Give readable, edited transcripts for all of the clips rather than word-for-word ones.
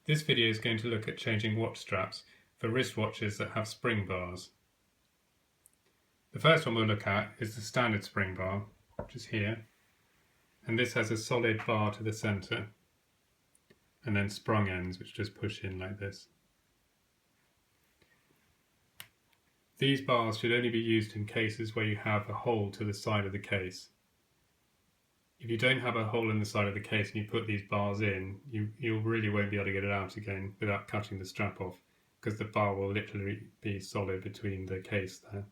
This video is going to look at changing watch straps for wristwatches that have spring bars. The first one we'll look at is the standard spring bar, which is here, and this has a solid bar to the centre and then sprung ends which just push in like this. These bars should only be used in cases where you have a hole to the side of the case. If you don't have a hole in the side of the case and you put these bars in, you really won't be able to get it out again without cutting the strap off, because the bar will literally be solid between the case there.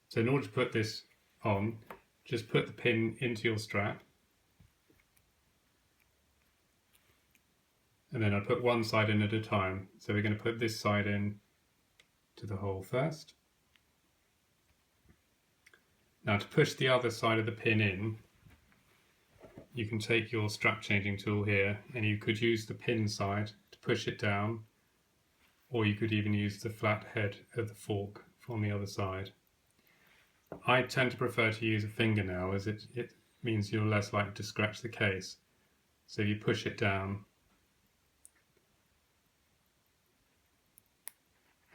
So in order to put this on, just put the pin into your strap, and then I put one side in at a time. So we're going to put this side in to the hole first. Now to push the other side of the pin in, you can take your strap changing tool here and you could use the pin side to push it down, or you could even use the flat head of the fork from the other side. I tend to prefer to use a fingernail as it means you're less likely to scratch the case. So you push it down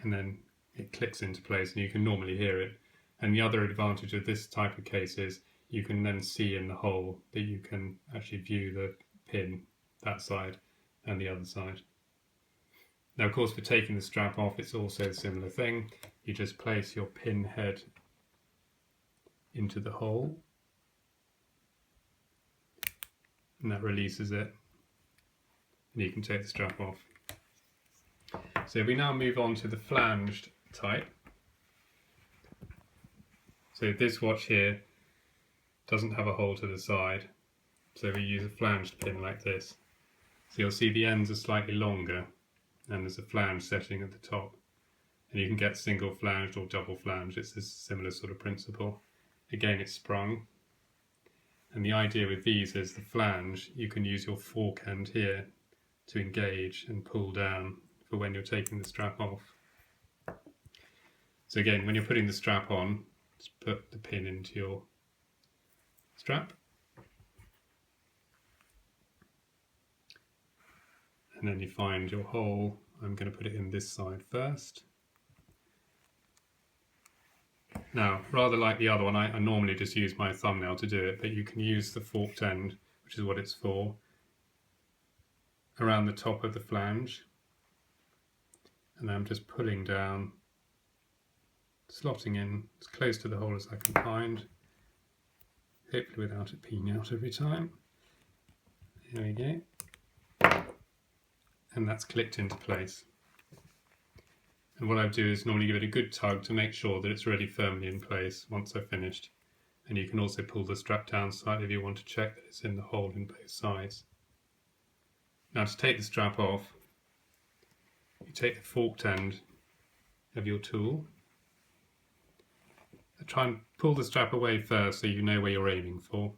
and then it clicks into place and you can normally hear it. And the other advantage of this type of case is you can then see in the hole that you can actually view the pin, that side and the other side. Now of course for taking the strap off it's also a similar thing. You just place your pin head into the hole and that releases it and you can take the strap off. So we now move on to the flanged type. So this watch here doesn't have a hole to the side, so we use a flanged pin like this. So you'll see the ends are slightly longer and there's a flange setting at the top, and you can get single flanged or double flanged. It's a similar sort of principle. Again, it's sprung, and the idea with these is the flange, you can use your fork end here to engage and pull down for when you're taking the strap off. So again, when you're putting the strap on, just put the pin into your strap and then you find your hole. I'm going to put it in this side first. Now, rather like the other one, I normally just use my thumbnail to do it, but you can use the forked end, which is what it's for, around the top of the flange, and I'm just pulling down, slotting in as close to the hole as I can find, hopefully without it peeing out every time. There we go. And that's clicked into place. And what I do is normally give it a good tug to make sure that it's really firmly in place once I've finished. And you can also pull the strap down slightly if you want to check that it's in the hole in both sides. Now to take the strap off, you take the forked end of your tool. Try and pull the strap away first so you know where you're aiming for.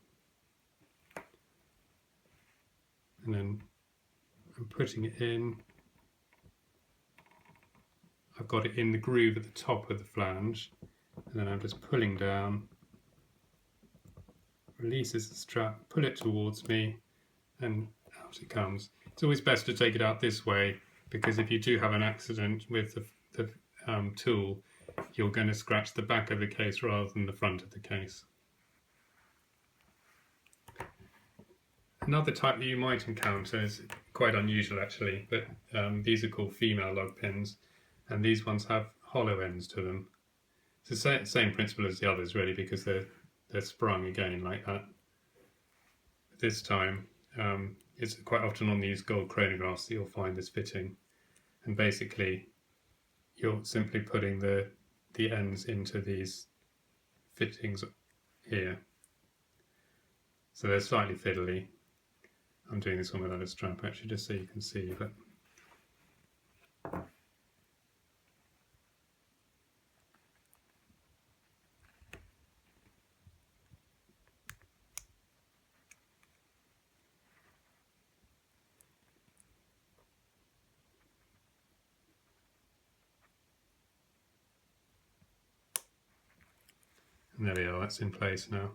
And then I'm putting it in. I've got it in the groove at the top of the flange, and then I'm just pulling down, releases the strap, pull it towards me, and out it comes. It's always best to take it out this way, because if you do have an accident with the tool, you're going to scratch the back of the case rather than the front of the case. Another type that you might encounter is quite unusual actually, but these are called female lug pins, and these ones have hollow ends to them. It's the same principle as the others really, because they're sprung again like that. But this time it's quite often on these gold chronographs that you'll find this fitting, and basically you're simply putting the ends into these fittings here. So they're slightly fiddly. I'm doing this one without a strap actually, just so you can see, but and there we are, that's in place now.